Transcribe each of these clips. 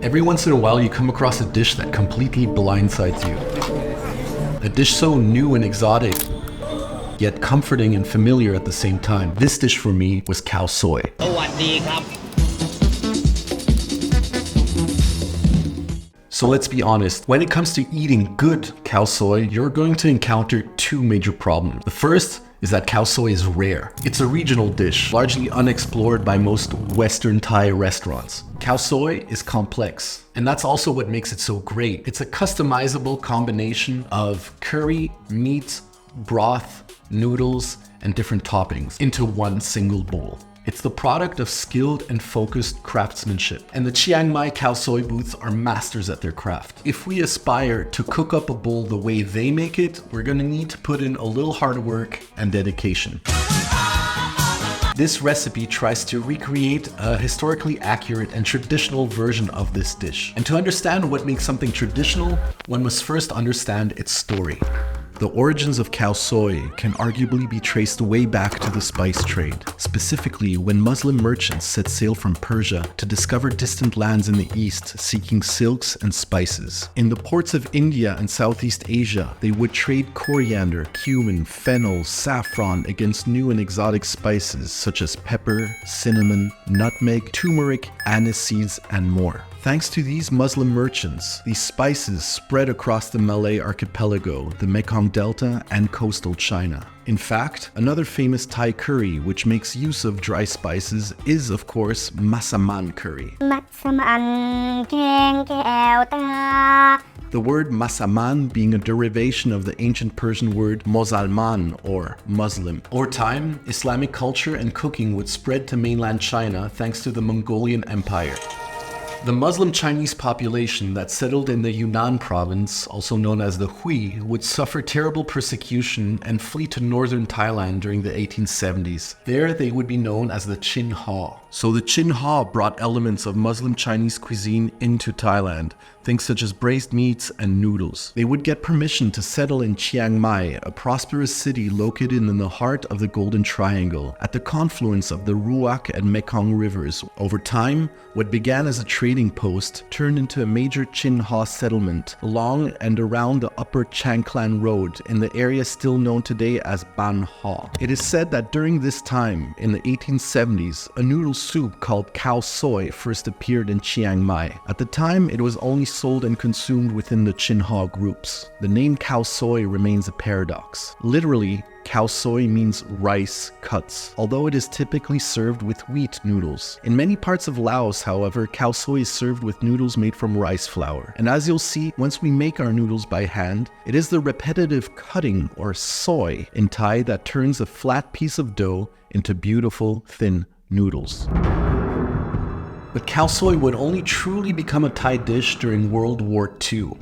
Every once in a while you come across a dish that completely blindsides you. A dish so new and exotic, yet comforting and familiar at the same time. This dish for me was Khao Soi. สวัสดีครับ So let's be honest, when it comes to eating good Khao Soi, you're going to encounter two major problems. The first is that Khao Soi is rare. It's a regional dish, largely unexplored by most Western Thai restaurants. Khao Soi is complex, and that's also what makes it so great. It's a customizable combination of curry, meat, broth, noodles, and different toppings into one single bowl. It's the product of skilled and focused craftsmanship, and the Chiang Mai Khao Soi booths are masters at their craft. If we aspire to cook up a bowl the way they make it, we're gonna need to put in a little hard work and dedication. This recipe tries to recreate a historically accurate and traditional version of this dish. And to understand what makes something traditional, one must first understand its story. The origins of Khao Soi can arguably be traced way back to the spice trade, specifically when Muslim merchants set sail from Persia to discover distant lands in the east seeking silks and spices. In the ports of India and Southeast Asia, they would trade coriander, cumin, fennel, saffron against new and exotic spices such as pepper, cinnamon, nutmeg, turmeric, anise seeds, and more. Thanks to these Muslim merchants, these spices spread across the Malay archipelago, the Mekong Delta, and coastal China. In fact, another famous Thai curry which makes use of dry spices is, of course, Masaman curry. The word Masaman being a derivation of the ancient Persian word Mozalman or Muslim. Over time, Islamic culture and cooking would spread to mainland China thanks to the Mongolian Empire. The Muslim Chinese population that settled in the Yunnan province, also known as the Hui, would suffer terrible persecution and flee to northern Thailand during the 1870s. There, they would be known as the Chin-Haw. So the Chin-Haw brought elements of Muslim Chinese cuisine into Thailand, things such as braised meats and noodles. They would get permission to settle in Chiang Mai, a prosperous city located in the heart of the Golden Triangle, at the confluence of the Ruak and Mekong rivers. Over time, what began as a trading post turned into a major Chin-Haw settlement along and around the upper Changklan Road in the area still known today as Ban Haw. It is said that during this time, in the 1870s, a noodle soup called Khao Soi first appeared in Chiang Mai. At the time, it was only sold and consumed within the Chin-Haw groups. The name Khao Soi remains a paradox. Literally, Khao Soi means rice cuts, although it is typically served with wheat noodles. In many parts of Laos, however, Khao Soi is served with noodles made from rice flour. And as you'll see, once we make our noodles by hand, it is the repetitive cutting or soi in Thai that turns a flat piece of dough into beautiful, thin noodles. But Khao Soi would only truly become a Thai dish during World War II.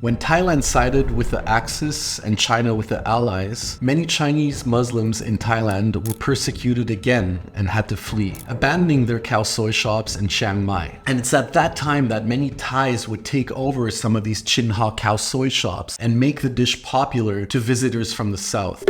When Thailand sided with the Axis and China with the Allies, many Chinese Muslims in Thailand were persecuted again and had to flee, abandoning their Khao Soi shops in Chiang Mai. And it's at that time that many Thais would take over some of these Chin-Haw Khao Soi shops and make the dish popular to visitors from the south.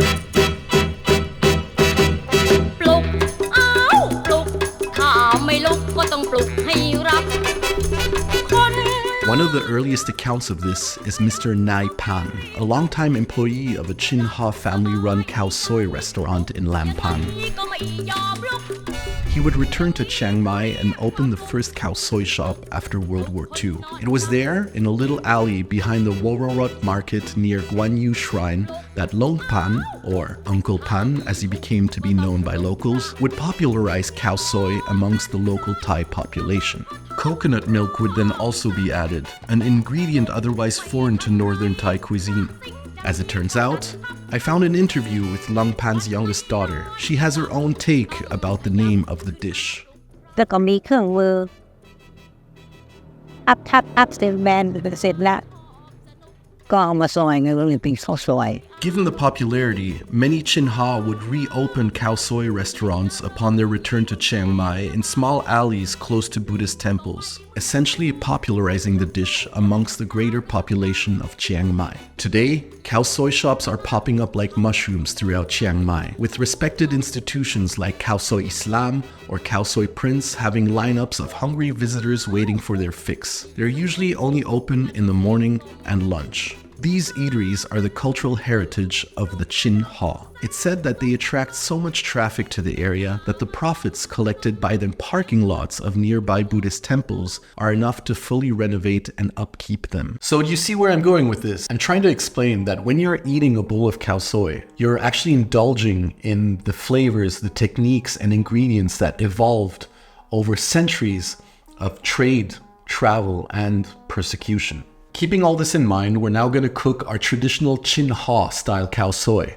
One of the earliest accounts of this is Mr. Nai Pan, a longtime employee of a Chin-Haw family-run Khao Soi restaurant in Lampan. He would return to Chiang Mai and open the first Khao Soi shop after World War II. It was there, in a little alley behind the Wororot market near Guan Yu Shrine, that Long Pan, or Uncle Pan as he became to be known by locals, would popularize Khao Soi amongst the local Thai population. Coconut milk would then also be added, an ingredient otherwise foreign to northern Thai cuisine. As it turns out, I found an interview with Lang Pan's youngest daughter. She has her own take about the name of the dish. แล้วก็มีเครื่องมืออัพเสร็จแบนเสร็จแล้วก็เอามาซอยไงก็เลยเป็นข้าวซอย Given the popularity, many Chin-Haw would reopen Khao Soi restaurants upon their return to Chiang Mai in small alleys close to Buddhist temples, essentially popularizing the dish amongst the greater population of Chiang Mai. Today, Khao Soi shops are popping up like mushrooms throughout Chiang Mai, with respected institutions like Khao Soi Islam or Khao Soi Prince having lineups of hungry visitors waiting for their fix. They're usually only open in the morning and lunch. These eateries are the cultural heritage of the Chin-Haw. It's said that they attract so much traffic to the area that the profits collected by the parking lots of nearby Buddhist temples are enough to fully renovate and upkeep them. So do you see where I'm going with this? I'm trying to explain that when you're eating a bowl of Khao Soi, you're actually indulging in the flavors, the techniques, and ingredients that evolved over centuries of trade, travel, and persecution. Keeping all this in mind, we're now going to cook our traditional Chin-Haw style Khao Soi.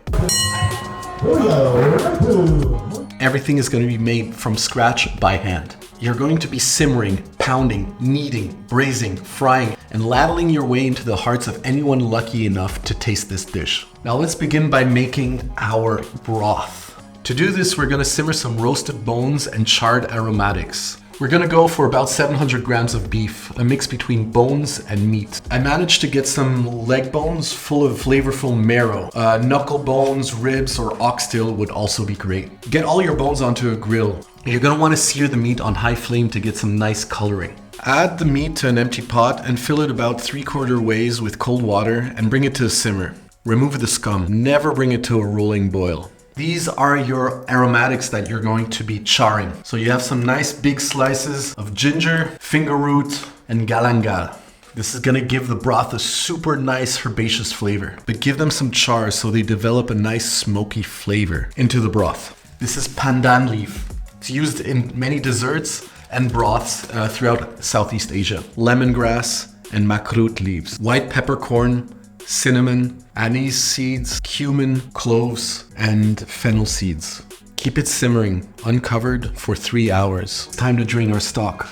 Everything is going to be made from scratch by hand. You're going to be simmering, pounding, kneading, braising, frying, and ladling your way into the hearts of anyone lucky enough to taste this dish. Now let's begin by making our broth. To do this, we're going to simmer some roasted bones and charred aromatics. We're gonna go for about 700 grams of beef, a mix between bones and meat. I managed to get some leg bones full of flavorful marrow. Knuckle bones, ribs, or oxtail would also be great. Get all your bones onto a grill. You're gonna wanna sear the meat on high flame to get some nice coloring. Add the meat to an empty pot and fill it about 3/4 ways with cold water and bring it to a simmer. Remove the scum. Never bring it to a rolling boil. These are your aromatics that you're going to be charring. So you have some nice big slices of ginger, finger root, and galangal. This is gonna give the broth a super nice herbaceous flavor, but give them some char so they develop a nice smoky flavor into the broth. This is pandan leaf. It's used in many desserts and broths throughout Southeast Asia. Lemongrass and makrut leaves. White peppercorn, cinnamon, anise seeds, cumin, cloves, and fennel seeds. Keep it simmering, uncovered, for 3 hours. It's time to drain our stock.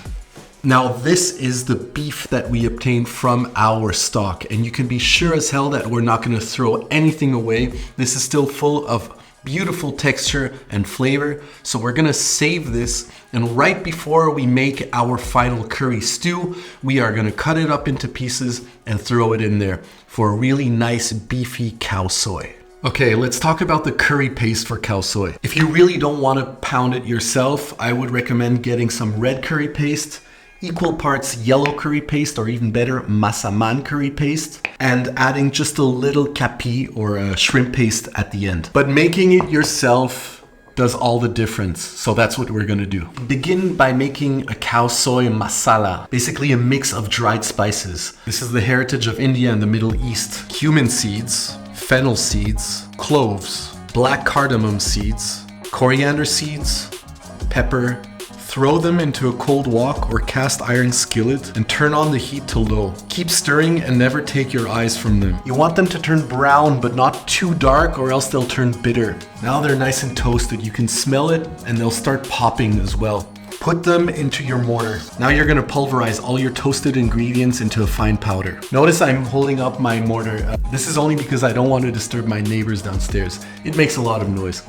Now this is the beef that we obtained from our stock, and you can be sure as hell that we're not gonna throw anything away. This is still full of beautiful texture and flavor, so we're gonna save this, and right before we make our final curry stew, we are gonna cut it up into pieces and throw it in there for a really nice beefy Khao Soi. Okay, let's talk about the curry paste for Khao Soi. If you really don't want to pound it yourself, I would recommend getting some red curry paste, equal parts yellow curry paste, or even better, masaman curry paste, and adding just a little kapi or a shrimp paste at the end. But making it yourself does all the difference, so that's what we're gonna do. Begin by making a Khao Soi masala, basically a mix of dried spices. This is the heritage of India and the Middle East. Cumin seeds, fennel seeds, cloves, black cardamom seeds, coriander seeds, pepper. Throw them into a cold wok or cast iron skillet and turn on the heat to low. Keep stirring and never take your eyes from them. You want them to turn brown but not too dark, or else they'll turn bitter. Now they're nice and toasted. You can smell it and they'll start popping as well. Put them into your mortar. Now you're gonna pulverize all your toasted ingredients into a fine powder. Notice I'm holding up my mortar. This is only because I don't want to disturb my neighbors downstairs. It makes a lot of noise.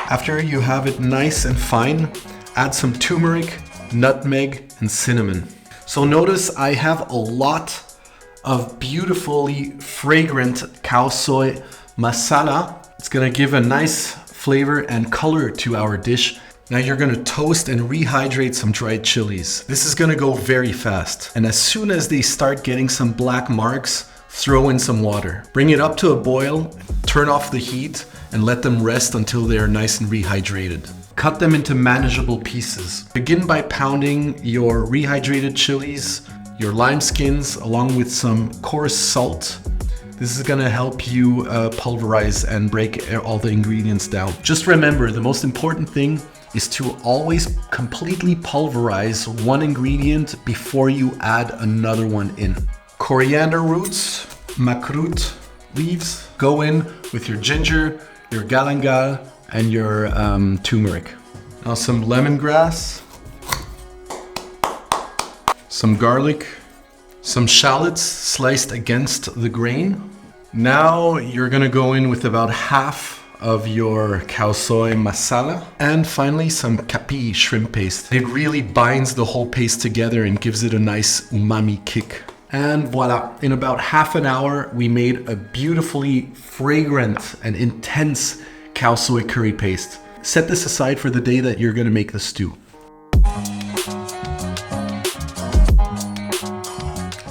After you have it nice and fine, add some turmeric, nutmeg, and cinnamon. So notice I have a lot of beautifully fragrant Khao Soi masala. It's gonna give a nice flavor and color to our dish. Now you're gonna toast and rehydrate some dried chilies. This is gonna go very fast. And as soon as they start getting some black marks, throw in some water. Bring it up to a boil, turn off the heat, and let them rest until they are nice and rehydrated. Cut them into manageable pieces. Begin by pounding your rehydrated chilies, your lime skins, along with some coarse salt. This is gonna help you pulverize and break all the ingredients down. Just remember, the most important thing is to always completely pulverize one ingredient before you add another one in. Coriander roots, makrut leaves, go in with your ginger, your galangal, and your turmeric. Now some lemongrass, some garlic, some shallots sliced against the grain, Now you're gonna go in with about half of your Khao Soi masala and finally some kapi shrimp paste. It really binds the whole paste together and gives it a nice umami kick. And voila, in about half an hour, we made a beautifully fragrant and intense Khao Soi curry paste. Set this aside for the day that you're gonna make the stew.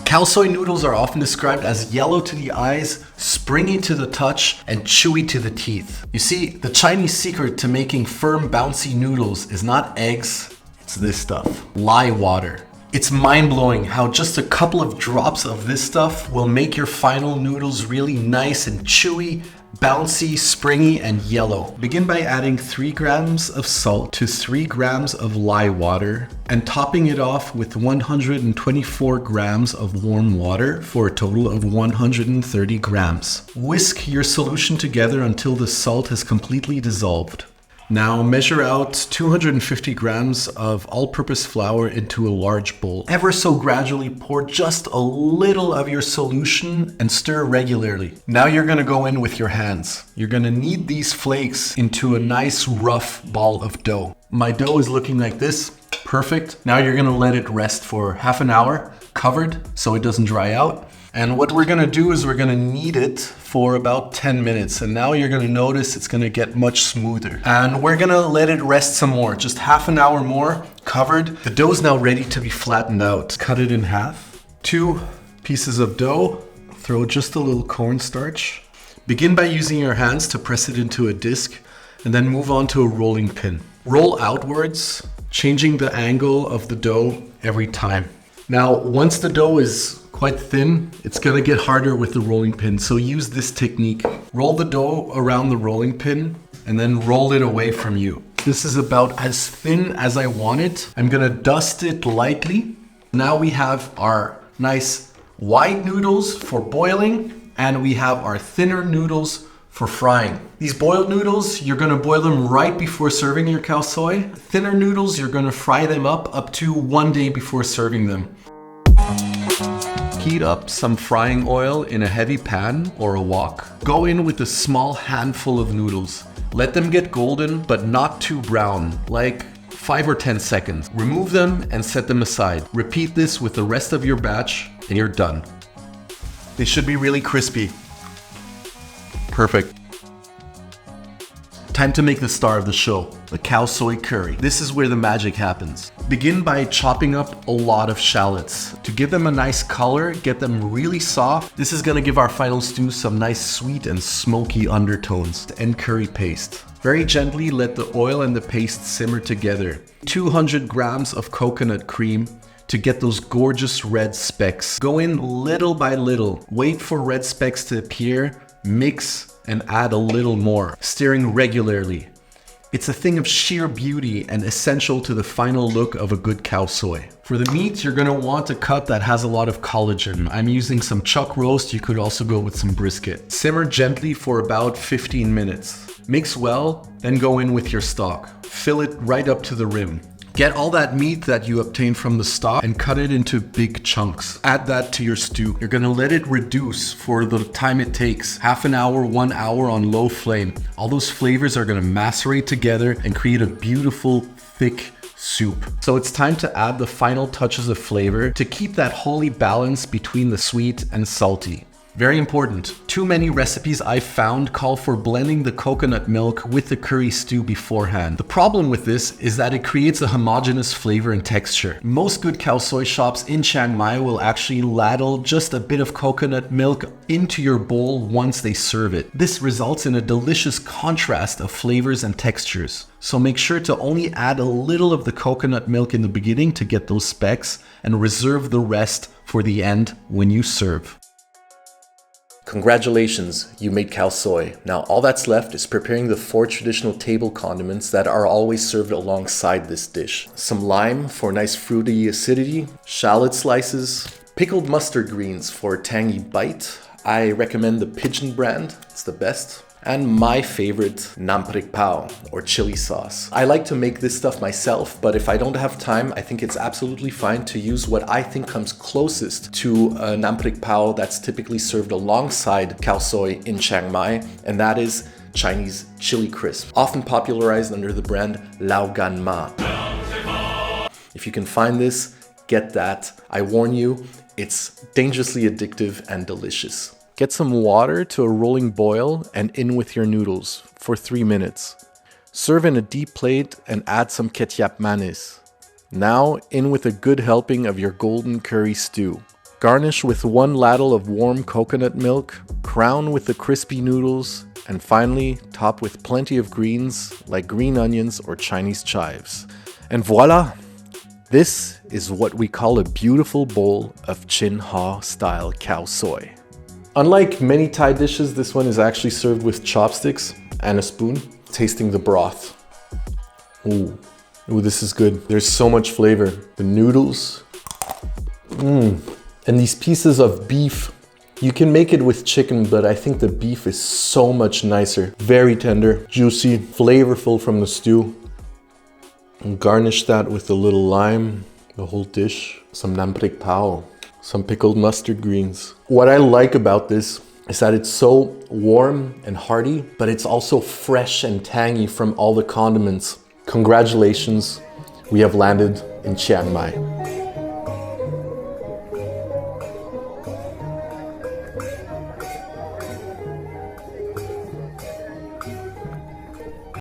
Khao Soi noodles are often described as yellow to the eyes, springy to the touch, and chewy to the teeth. You see, the Chinese secret to making firm, bouncy noodles is not eggs, it's this stuff, lye water. It's mind-blowing how just a couple of drops of this stuff will make your final noodles really nice and chewy, bouncy, springy, and yellow. Begin by adding 3 grams of salt to 3 grams of lye water and topping it off with 124 grams of warm water for a total of 130 grams. Whisk your solution together until the salt has completely dissolved. Now measure out 250 grams of all-purpose flour into a large bowl. Ever so gradually pour just a little of your solution and stir regularly. Now you're gonna go in with your hands. You're gonna knead these flakes into a nice rough ball of dough. My dough is looking like this, perfect. Now you're gonna let it rest for half an hour, covered so it doesn't dry out. And what we're gonna do is we're gonna knead it for about 10 minutes. And now you're gonna notice it's gonna get much smoother. And we're gonna let it rest some more, just half an hour more, covered. The dough is now ready to be flattened out. Cut it in half. 2 pieces of dough, throw just a little cornstarch. Begin by using your hands to press it into a disc and then move on to a rolling pin. Roll outwards, changing the angle of the dough every time. Now, once the dough is quite thin, it's gonna get harder with the rolling pin, so use this technique. Roll the dough around the rolling pin and then roll it away from you. This is about as thin as I want it. I'm gonna dust it lightly. Now we have our nice wide noodles for boiling and we have our thinner noodles for frying. These boiled noodles, you're gonna boil them right before serving your Khao Soi. Thinner noodles, you're gonna fry them up to 1 day before serving them. Heat up some frying oil in a heavy pan or a wok. Go in with a small handful of noodles. Let them get golden, but not too brown, like 5 or 10 seconds. Remove them and set them aside. Repeat this with the rest of your batch and you're done. They should be really crispy. Perfect. Time to make the star of the show, the Khao Soi curry. This is where the magic happens. Begin by chopping up a lot of shallots. To give them a nice color, get them really soft. This is gonna give our final stew some nice sweet and smoky undertones and curry paste. Very gently let the oil and the paste simmer together. 200 grams of coconut cream to get those gorgeous red specks. Go in little by little. Wait for red specks to appear, mix, and add a little more, stirring regularly. It's a thing of sheer beauty and essential to the final look of a good Khao Soi. For the meat, you're gonna want a cut that has a lot of collagen. I'm using some chuck roast, you could also go with some brisket. Simmer gently for about 15 minutes. Mix well, then go in with your stock. Fill it right up to the rim. Get all that meat that you obtained from the stock and cut it into big chunks. Add that to your stew. You're gonna let it reduce for the time it takes. Half an hour, 1 hour on low flame. All those flavors are gonna macerate together and create a beautiful, thick soup. So it's time to add the final touches of flavor to keep that holy balance between the sweet and salty. Very important. Too many recipes I've found call for blending the coconut milk with the curry stew beforehand. The problem with this is that it creates a homogeneous flavor and texture. Most good Khao Soi shops in Chiang Mai will actually ladle just a bit of coconut milk into your bowl once they serve it. This results in a delicious contrast of flavors and textures. So make sure to only add a little of the coconut milk in the beginning to get those specks and reserve the rest for the end when you serve. Congratulations, you made Khao Soi. Now all that's left is preparing the 4 traditional table condiments that are always served alongside this dish. Some lime for nice fruity acidity, shallot slices, pickled mustard greens for a tangy bite. I recommend the Pigeon brand, it's the best. and my favorite nam prik pao, or chili sauce. I like to make this stuff myself, but if I don't have time, I think it's absolutely fine to use what I think comes closest to a nam prik pao that's typically served alongside Khao Soi in Chiang Mai, and that is Chinese chili crisp, often popularized under the brand Lao Gan Ma. If you can find this, get that. I warn you, it's dangerously addictive and delicious. Get some water to a rolling boil and in with your noodles for 3 minutes. Serve in a deep plate and add some ketchup mayonnaise. Now in with a good helping of your golden curry stew. Garnish with 1 ladle of warm coconut milk, crown with the crispy noodles, and finally top with plenty of greens like green onions or Chinese chives. And voila! This is what we call a beautiful bowl of Chin-Haw style Khao Soi. Unlike many Thai dishes, this one is actually served with chopsticks and a spoon. Tasting the broth. Ooh, this is good. There's so much flavor. The noodles. And these pieces of beef. You can make it with chicken, but I think the beef is so much nicer. Very tender, juicy, flavorful from the stew. And garnish that with a little lime, the whole dish. Some nam prik pao, some pickled mustard greens. What I like about this is that it's so warm and hearty, but it's also fresh and tangy from all the condiments. Congratulations, we have landed in Chiang Mai.